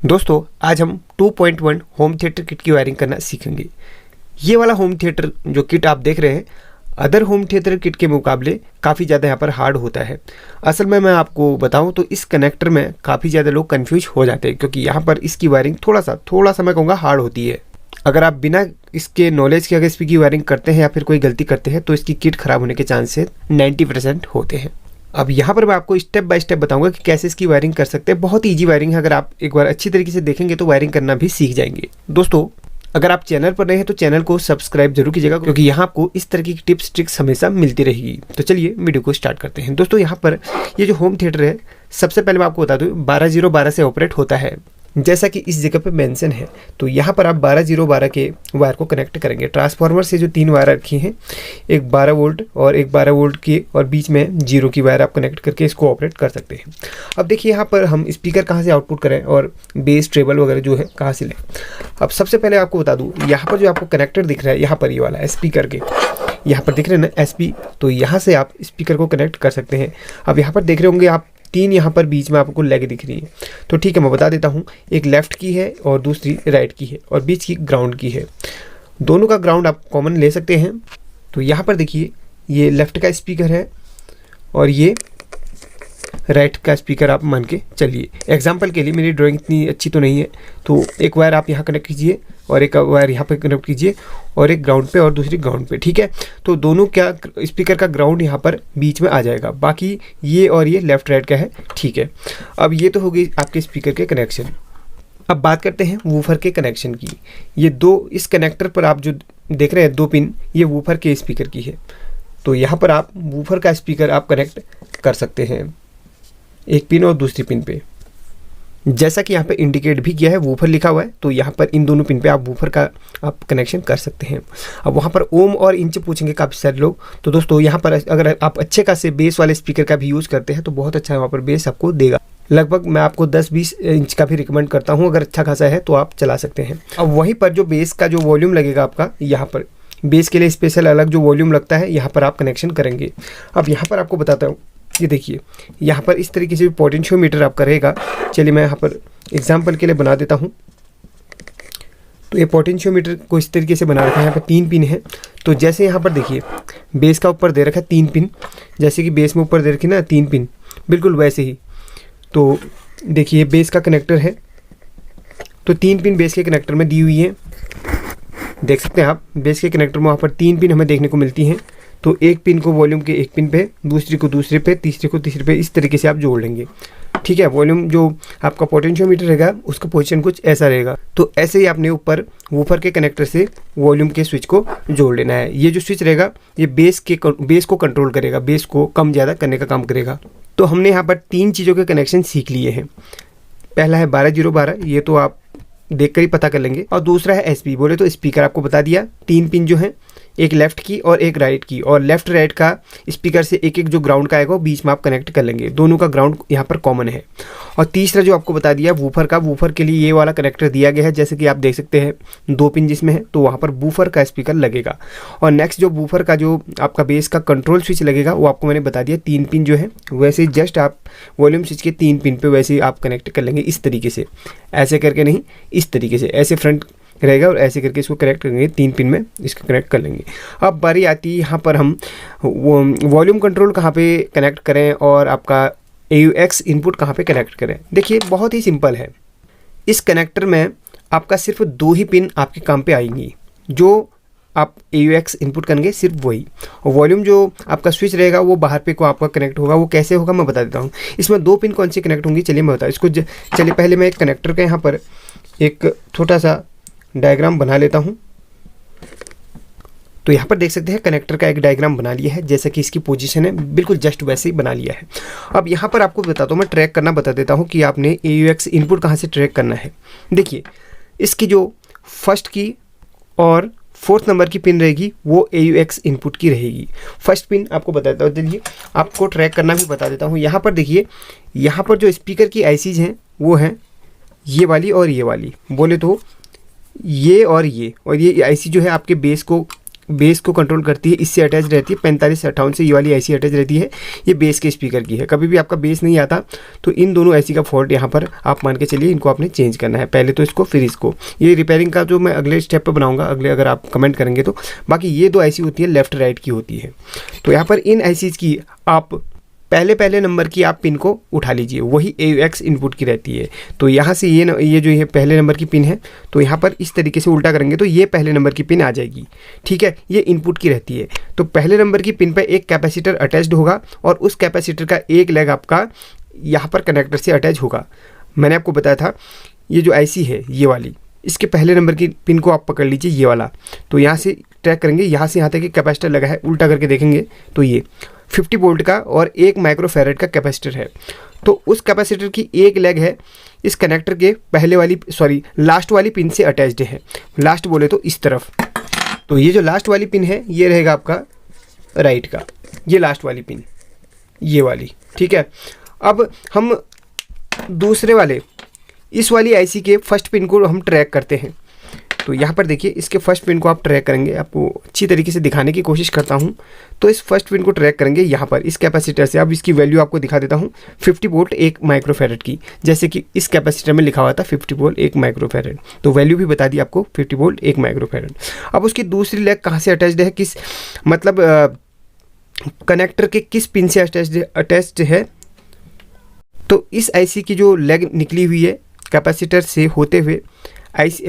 दोस्तों आज हम 2.1 होम थिएटर किट की वायरिंग करना सीखेंगे। ये वाला होम थिएटर जो किट आप देख रहे हैं अदर होम थिएटर किट के मुकाबले काफ़ी ज़्यादा यहाँ पर हार्ड होता है। असल में मैं आपको बताऊँ तो इस कनेक्टर में काफ़ी ज़्यादा लोग कंफ्यूज हो जाते हैं क्योंकि यहाँ पर इसकी वायरिंग थोड़ा सा मैं कहूँगा हार्ड होती है। अगर आप बिना इसके नॉलेज के अगर इसकी वायरिंग करते हैं या फिर कोई गलती करते हैं तो इसकी किट ख़राब होने के चांसेस 90% होते हैं। अब यहाँ पर मैं आपको स्टेप बाय स्टेप बताऊंगा कि कैसे इसकी वायरिंग कर सकते हैं। बहुत ईजी वायरिंग है, अगर आप एक बार अच्छी तरीके से देखेंगे तो वायरिंग करना भी सीख जाएंगे। दोस्तों अगर आप चैनल पर नए हैं तो चैनल को सब्सक्राइब जरूर कीजिएगा क्योंकि यहाँ आपको इस तरह की टिप्स ट्रिक्स हमेशा मिलती रहेगी। तो चलिए वीडियो को स्टार्ट करते हैं। दोस्तों यहाँ पर ये जो होम थिएटर है सबसे पहले मैं आपको बता दूँ 12012 से ऑपरेट होता है जैसा कि इस जगह पे मेंशन है। तो यहाँ पर आप 12012 के वायर को कनेक्ट करेंगे। ट्रांसफार्मर से जो 3 वायर रखी हैं, एक 12 वोल्ट और एक 12 वोल्ट की और बीच में 0 की वायर आप कनेक्ट करके इसको ऑपरेट कर सकते हैं। अब देखिए यहाँ पर हम स्पीकर कहाँ से आउटपुट करें और बेस ट्रेबल वगैरह जो है कहाँ से लें। अब सबसे पहले आपको बता दूँ यहाँ पर जो आपको कनेक्टर दिख रहा है यहाँ पर ये वाला स्पीकर के यहाँ पर दिख रहे हैं ना SP, तो यहाँ से आप स्पीकर को कनेक्ट कर सकते हैं। अब यहाँ पर देख रहे होंगे आप 3 यहाँ पर बीच में आपको लेग दिख रही है। तो ठीक है मैं बता देता हूँ, एक लेफ़्ट की है और दूसरी राइट की है और बीच की ग्राउंड की है। दोनों का ग्राउंड आप कॉमन ले सकते हैं। तो यहाँ पर देखिए ये लेफ़्ट का स्पीकर है और ये राइट का स्पीकर आप मान के चलिए। एग्जाम्पल के लिए मेरी ड्राइंग इतनी अच्छी तो नहीं है तो एक वायर आप यहाँ कनेक्ट कीजिए और एक वायर यहाँ पे कनेक्ट कीजिए और एक ग्राउंड पे और दूसरी ग्राउंड पे। ठीक है, तो दोनों क्या स्पीकर का ग्राउंड यहाँ पर बीच में आ जाएगा, बाकी ये और ये लेफ्ट राइट का है। ठीक है, अब ये तो हो गई आपके स्पीकर के कनेक्शन। अब बात करते हैं वूफर के कनेक्शन की। ये दो इस कनेक्टर पर आप जो देख रहे हैं 2 पिन, ये वूफर के स्पीकर की है। तो यहाँ पर आप वूफर का स्पीकर आप कनेक्ट कर सकते हैं एक पिन और दूसरी पिन पे, जैसा कि यहाँ पे इंडिकेट भी किया है वूफर लिखा हुआ है। तो यहाँ पर इन दोनों पिन पे आप वूफर का आप कनेक्शन कर सकते हैं। अब वहाँ पर ओम और इंच पूछेंगे काफ़ी सारे लोग। तो दोस्तों यहाँ पर अगर आप अच्छे खासे बेस वाले स्पीकर का भी यूज़ करते हैं तो बहुत अच्छा वहाँ पर बेस आपको देगा। लगभग मैं आपको 10-20 इंच का भी रिकमेंड करता हूँ, अगर अच्छा खासा है तो आप चला सकते हैं। अब वहीं पर जो बेस का जो वॉल्यूम लगेगा आपका, यहाँ पर बेस के लिए स्पेशल अलग जो वॉल्यूम लगता है यहाँ पर आप कनेक्शन करेंगे। अब यहाँ पर आपको बताता हूँ, ये देखिए यहाँ पर इस तरीके से पोटेंशियोमीटर आपका रहेगा। चलिए मैं यहाँ पर एग्जांपल के लिए बना देता हूँ। तो ये पोटेंशियोमीटर को इस तरीके से बना रखा है। यहाँ पर 3 पिन है। तो जैसे यहाँ पर देखिए बेस का ऊपर दे रखा है 3 पिन, जैसे कि बेस में ऊपर दे रखी ना 3 पिन, बिल्कुल वैसे ही। तो देखिए बेस का कनेक्टर है, तो 3 पिन बेस के कनेक्टर में दी हुई है। देख सकते हैं आप बेस के कनेक्टर में वहाँ पर 3 पिन हमें देखने को मिलती हैं। तो एक पिन को वॉल्यूम के एक पिन पे, दूसरी को दूसरे पे, तीसरे को तीसरे पे, इस तरीके से आप जोड़ लेंगे। ठीक है, वॉल्यूम जो आपका पोटेंशियोमीटर रहेगा उसका पोजीशन कुछ ऐसा रहेगा। तो ऐसे ही आपने ऊपर वूफर के कनेक्टर से वॉल्यूम के स्विच को जोड़ लेना है। ये जो स्विच रहेगा ये बेस को कंट्रोल करेगा, बेस को कम ज़्यादा करने का काम करेगा। तो हमने यहाँ पर 3 चीज़ों के कनेक्शन सीख लिए हैं। पहला है 12012, ये तो आप देख कर ही पता कर लेंगे। और दूसरा है SP, बोले तो स्पीकर आपको बता दिया। 3 पिन जो हैं, एक लेफ़्ट की और एक राइट की, और लेफ़्ट राइट का स्पीकर से एक एक जो ग्राउंड का आएगा वो बीच में आप कनेक्ट कर लेंगे। दोनों का ग्राउंड यहाँ पर कॉमन है। और तीसरा जो आपको बता दिया वूफर का, वूफर के लिए ये वाला कनेक्टर दिया गया है, जैसे कि आप देख सकते हैं 2 पिन जिसमें है, तो वहाँ पर वूफर का स्पीकर लगेगा। और नेक्स्ट जो वूफर का जो आपका बेस का कंट्रोल स्विच लगेगा वो आपको मैंने बता दिया 3 पिन जो है, वैसे ही जस्ट आप वॉल्यूम स्विच के 3 पिन पे वैसे ही आप कनेक्ट कर लेंगे इस तरीके से। ऐसे करके नहीं, इस तरीके से, ऐसे फ्रंट रहेगा और ऐसे करके इसको कनेक्ट करेंगे 3 पिन में, इसको कनेक्ट कर लेंगे। अब बारी आती है यहाँ पर हम वॉल्यूम कंट्रोल कहाँ पे कनेक्ट करें और आपका AUX इनपुट कहाँ पे कनेक्ट करें। देखिए बहुत ही सिंपल है। इस कनेक्टर में आपका सिर्फ 2 ही पिन आपके काम पे आएंगी, जो आप AUX इनपुट करेंगे सिर्फ वही। और वॉल्यूम जो आपका स्विच रहेगा वो बाहर पे को आपका कनेक्ट होगा। वो कैसे होगा मैं बता देता हूँ। इसमें 2 पिन कौन सी कनेक्ट होंगी चलिए मैं बताऊँ इसको। चलिए पहले मैं एक कनेक्टर का यहाँ पर एक छोटा सा डायग्राम बना लेता हूँ। तो यहाँ पर देख सकते हैं कनेक्टर का एक डायग्राम बना लिया है, जैसे कि इसकी पोजीशन है बिल्कुल जस्ट वैसे ही बना लिया है। अब यहाँ पर आपको बताता हूँ, मैं ट्रैक करना बता देता हूँ कि आपने AUX इनपुट कहाँ से ट्रैक करना है। देखिए इसकी जो फर्स्ट की और 4th नंबर की पिन रहेगी वो AUX इनपुट की रहेगी। फर्स्ट पिन आपको बता देता हूँ, चलिए आपको ट्रैक करना भी बता देता हूँ। यहाँ पर देखिए यहाँ पर जो स्पीकर की ICs हैं वो हैं ये वाली और ये वाली, बोले तो ये और ये IC जो है आपके बेस को बेस को कंट्रोल करती है, इससे अटैच रहती है। 4558 से ये वाली IC अटैच रहती है, ये बेस के स्पीकर की है। कभी भी आपका बेस नहीं आता तो इन दोनों IC का फॉल्ट यहाँ पर आप मान के चलिए, इनको आपने चेंज करना है, पहले तो इसको फिर इसको। ये रिपेयरिंग का जो मैं अगले स्टेप पर बनाऊंगा, अगले अगर आप कमेंट करेंगे तो। बाकी ये 2 IC होती है लेफ्ट राइट की होती है। तो यहाँ पर इन ICs की आप पहले नंबर की आप पिन को उठा लीजिए, वही AUX इनपुट की रहती है। तो यहाँ से ये जो ये पहले नंबर की पिन है, तो यहाँ पर इस तरीके से उल्टा करेंगे तो ये पहले नंबर की पिन आ जाएगी, ठीक है। ये इनपुट की रहती है। तो पहले नंबर की पिन पर एक कैपेसिटर अटैच्ड होगा और उस कैपेसिटर का एक लेग आपका यहाँ पर कनेक्टर से अटैच होगा। मैंने आपको बताया था ये जो IC है ये वाली, इसके पहले नंबर की पिन को आप पकड़ लीजिए, ये वाला। तो यहाँ से ट्रैक करेंगे, यहाँ से यहाँ तक एक कैपेसिटर लगा है, उल्टा करके देखेंगे तो ये 50 वोल्ट का और 1 माइक्रोफैरड का कैपेसिटर है। तो उस कैपेसिटर की एक लेग है इस कनेक्टर के लास्ट वाली पिन से अटैच्ड है। लास्ट बोले तो इस तरफ। तो ये जो लास्ट वाली पिन है ये रहेगा आपका राइट का, ये लास्ट वाली पिन ये वाली, ठीक है। अब हम दूसरे वाले इस वाली IC के फर्स्ट पिन को हम ट्रैक करते हैं। तो यहाँ पर देखिए, इसके फर्स्ट पिन को आप ट्रैक करेंगे, आपको अच्छी तरीके से दिखाने की कोशिश करता हूँ। तो इस फर्स्ट पिन को ट्रैक करेंगे यहाँ पर इस कैपेसिटर से। अब इसकी वैल्यू आपको दिखा देता हूँ, 50 वोल्ट 1 माइक्रोफैरड की, जैसे कि इस कैपेसिटर में लिखा हुआ था 50 वोल्ट 1 माइक्रोफैरड। तो वैल्यू भी बता दी आपको 50 वोल्ट 1 माइक्रोफैरड। अब उसकी दूसरी लेग कहाँ से अटैच्ड है, किस मतलब कनेक्टर के किस पिन से अटैच्ड है। तो इस IC की जो लेग निकली हुई है कैपेसिटर से होते हुए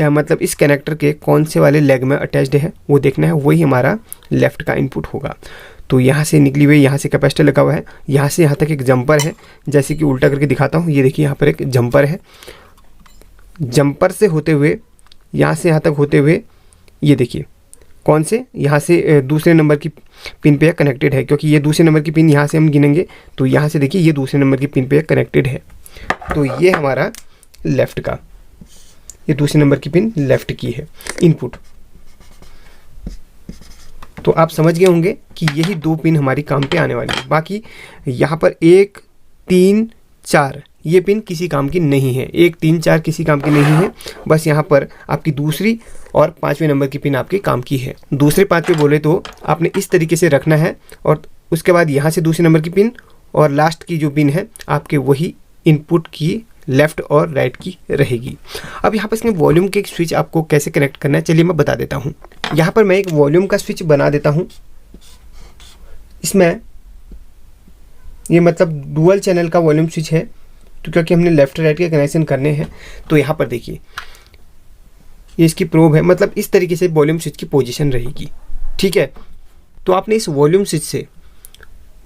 मतलब इस कनेक्टर के कौन से वाले लेग में अटैच्ड है वो देखना है, वही हमारा लेफ़्ट का इनपुट होगा। तो यहाँ से निकली हुई, यहाँ से कैपेसिटर लगा हुआ है, यहाँ से यहाँ तक एक जंपर है, जैसे कि उल्टा करके दिखाता हूँ। ये देखिए यहाँ पर एक जंपर है, जंपर से होते हुए यहाँ से यहाँ तक होते हुए ये देखिए कौन से, यहाँ से दूसरे नंबर की पिन पे कनेक्टेड है, क्योंकि ये दूसरे नंबर की पिन यहाँ से हम गिनेंगे। तो यहाँ से देखिए ये दूसरे नंबर की पिन पे कनेक्टेड है। तो ये हमारा लेफ़्ट का, ये दूसरे नंबर की पिन लेफ़्ट की है इनपुट। तो आप समझ गए होंगे कि यही 2 पिन हमारी काम पे आने वाली है। बाकी यहाँ पर 1 3 4 ये पिन किसी काम की नहीं है, 1 3 4 किसी काम की नहीं है। बस यहाँ पर आपकी दूसरी और 5वें नंबर की पिन आपके काम की है। दूसरे 5वें बोले तो आपने इस तरीके से रखना है, और उसके बाद यहाँ से दूसरे नंबर की पिन और लास्ट की जो पिन है आपके वही इनपुट की लेफ़्ट और राइट की रहेगी। अब यहाँ पर इसमें वॉल्यूम के स्विच आपको कैसे कनेक्ट करना है चलिए मैं बता देता हूँ। यहाँ पर मैं एक वॉल्यूम का स्विच बना देता हूँ। इसमें ये मतलब डुअल चैनल का वॉल्यूम स्विच है, तो क्योंकि हमने लेफ़्ट राइट के कनेक्शन करने हैं। तो यहाँ पर देखिए ये इसकी प्रोब है, मतलब इस तरीके से वॉल्यूम स्विच की पोजीशन रहेगी, ठीक है। तो आपने इस वॉल्यूम स्विच से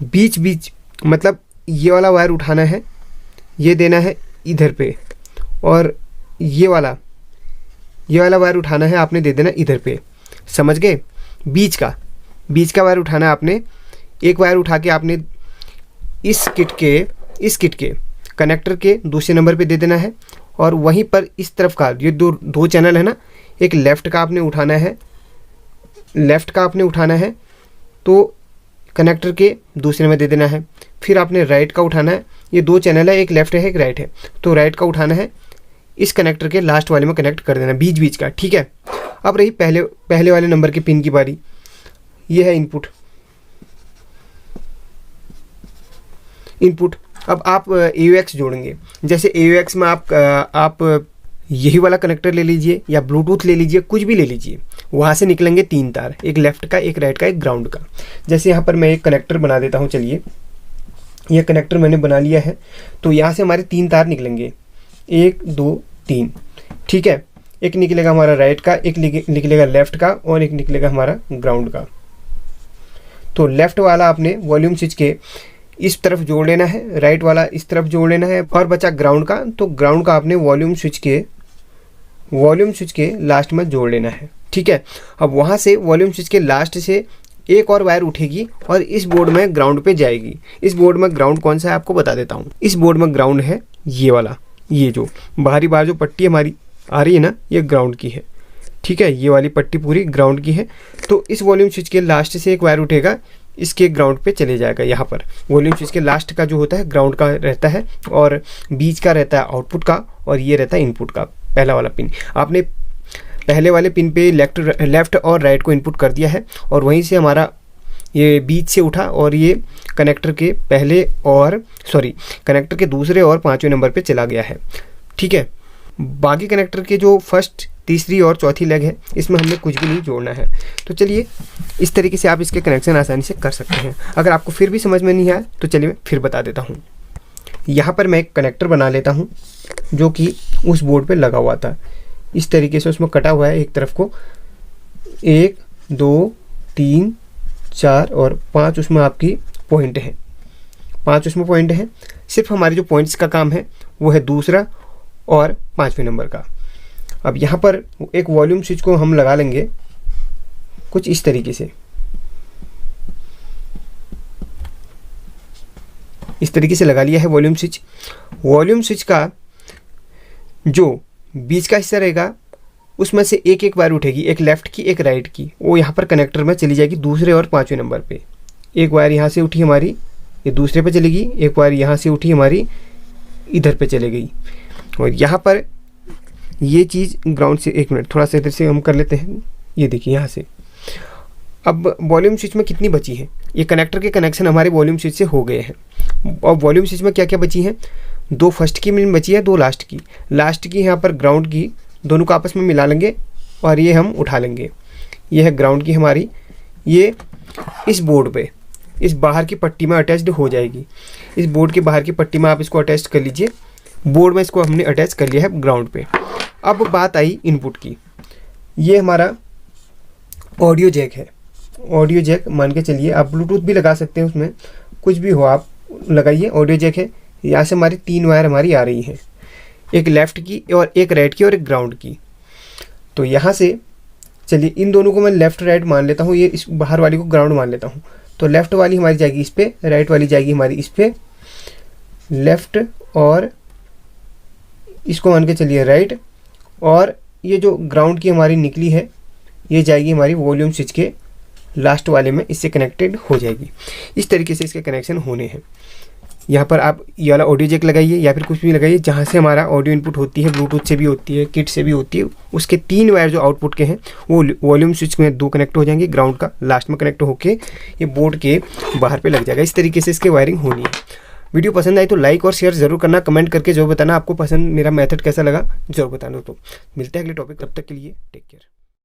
बीच मतलब ये वाला वायर उठाना है, ये देना है इधर पे, और ये वाला वायर उठाना है आपने दे देना इधर पे, समझ गए। बीच का वायर उठाना है आपने, एक वायर उठा के आपने इस किट के कनेक्टर के दूसरे नंबर पे दे देना है, और वहीं पर इस तरफ का ये दो चैनल है ना, एक लेफ़्ट का आपने उठाना है, तो कनेक्टर के दूसरे में दे देना है। फिर आपने राइट का उठाना है, ये 2 चैनल है, एक लेफ़्ट है एक राइट है, तो राइट का उठाना है, इस कनेक्टर के लास्ट वाले में कनेक्ट कर देना बीच का, ठीक है। अब रही पहले वाले नंबर की पिन की बारी। ये है इनपुट। अब आप AUX जोड़ेंगे, जैसे AUX में आप यही वाला कनेक्टर ले लीजिए या ब्लूटूथ ले लीजिए, कुछ भी ले लीजिए। वहाँ से निकलेंगे 3 तार, एक लेफ़्ट का एक राइट का एक ग्राउंड का। जैसे यहाँ पर मैं एक कनेक्टर बना देता हूँ, चलिए यह कनेक्टर मैंने बना लिया है। तो यहाँ से हमारे 3 तार निकलेंगे, 1 2 3, ठीक है। एक निकलेगा हमारा राइट का, एक निकलेगा लेफ़्ट का, और एक निकलेगा हमारा ग्राउंड का। तो लेफ़्ट वाला आपने वॉल्यूम स्विच के इस तरफ जोड़ लेना है, राइट वाला इस तरफ जोड़ लेना है, और बचा ग्राउंड का। तो ग्राउंड का आपने वॉल्यूम स्विच के लास्ट में जोड़ लेना है, ठीक है। अब वहाँ से वॉल्यूम स्विच के लास्ट से एक और वायर उठेगी और इस बोर्ड में ग्राउंड पे जाएगी। इस बोर्ड में ग्राउंड कौन सा है आपको बता देता हूँ। इस बोर्ड में ग्राउंड है ये वाला, ये जो बाहरी बाहर जो पट्टी हमारी आ रही है ना, ये ग्राउंड की है, ठीक है। ये वाली पट्टी पूरी ग्राउंड की है। तो इस वॉल्यूम स्विच के लास्ट से एक वायर उठेगा, इसके ग्राउंड पे चले जाएगा। यहाँ पर वॉल्यूम स्विच के लास्ट का जो होता है ग्राउंड का रहता है, और बीच का रहता है आउटपुट का, और ये रहता है इनपुट का पहला वाला पिन। आपने पहले वाले पिन पे लेफ्ट और राइट को इनपुट कर दिया है और वहीं से हमारा ये बीच से उठा और ये कनेक्टर के कनेक्टर के दूसरे और 5वें नंबर पे चला गया है। ठीक है, बाकी कनेक्टर के जो फर्स्ट, तीसरी और चौथी लेग है इसमें हमने कुछ भी नहीं जोड़ना है। तो चलिए इस तरीके से आप इसके कनेक्शन आसानी से कर सकते हैं। अगर आपको फिर भी समझ में नहीं आया तो चलिए मैं फिर बता देता हूँ। यहाँ पर मैं एक कनेक्टर बना लेता हूँ जो कि उस बोर्ड पे लगा हुआ था। इस तरीके से उसमें कटा हुआ है एक तरफ को, 1 2 3 4 और 5 उसमें आपकी पॉइंट है, 5 उसमें पॉइंट है। सिर्फ हमारे जो पॉइंट्स का काम है वो है दूसरा और 5वें नंबर का। अब यहाँ पर एक वॉल्यूम स्विच को हम लगा लेंगे कुछ इस तरीके से, इस तरीके से लगा लिया है वॉल्यूम स्विच। वॉल्यूम स्विच का जो बीच का हिस्सा रहेगा उसमें से एक एक वायर उठेगी, एक लेफ़्ट की एक राइट की, वो यहाँ पर कनेक्टर में चली जाएगी दूसरे और 5वें नंबर पे। एक वायर यहाँ से उठी हमारी, ये दूसरे पे चलेगी, एक वायर यहाँ से उठी हमारी, इधर पे चले गई। और यहाँ पर ये चीज़ ग्राउंड से, एक मिनट थोड़ा सा इधर से हम कर लेते हैं, ये देखिए यहाँ से। अब वॉल्यूम स्विच में कितनी बची है, ये कनेक्टर के कनेक्शन हमारे वॉल्यूम स्विच से हो गए हैं। और वॉल्यूम स्विच में क्या क्या बची है, 2 फर्स्ट की मिल बची है, 2 लास्ट की। लास्ट की यहाँ पर ग्राउंड की, दोनों को आपस में मिला लेंगे और ये हम उठा लेंगे। ये है ग्राउंड की हमारी, ये इस बोर्ड पे, इस बाहर की पट्टी में अटैच्ड हो जाएगी। इस बोर्ड के बाहर की पट्टी में आप इसको अटैच कर लीजिए। बोर्ड में इसको हमने अटैच कर लिया है ग्राउंड पे। अब बात आई इनपुट की। ये हमारा ऑडियो जैक है, ऑडियो जैक मान के चलिए, आप ब्लूटूथ भी लगा सकते हैं, उसमें कुछ भी हो आप लगाइए। ऑडियो जैक है, यहाँ से हमारी 3 वायर हमारी आ रही हैं, एक लेफ़्ट की और एक राइट की और एक ग्राउंड की। तो यहाँ से चलिए इन दोनों को मैं लेफ़्ट राइट मान लेता हूँ, ये इस बाहर वाली को ग्राउंड मान लेता हूँ। तो लेफ़्ट वाली हमारी जाएगी इस पे, राइट वाली जाएगी हमारी इस पे, लेफ़्ट और इसको मान के चलिए राइट। और ये जो ग्राउंड की हमारी निकली है ये जाएगी हमारी वॉल्यूम स्विच के लास्ट वाले में, इससे कनेक्टेड हो जाएगी। इस तरीके से इसके कनेक्शन होने हैं। यहाँ पर आप ये वाला ऑडियो जैक लगाइए या फिर कुछ भी लगाइए जहाँ से हमारा ऑडियो इनपुट होती है, ब्लूटूथ से भी होती है, किट से भी होती है। उसके 3 वायर जो आउटपुट के हैं वो वॉल्यूम स्विच में 2 कनेक्ट हो जाएंगे, ग्राउंड का लास्ट में कनेक्ट होके ये बोर्ड के बाहर पे लग जाएगा। इस तरीके से इसकी वायरिंग होनी है। वीडियो पसंद आई तो लाइक और शेयर जरूर करना, कमेंट करके जो बताना आपको पसंद, मेरा मेथड कैसा लगा जरूर बताना। तो मिलते हैं अगले टॉपिक, तब तक के लिए टेक केयर।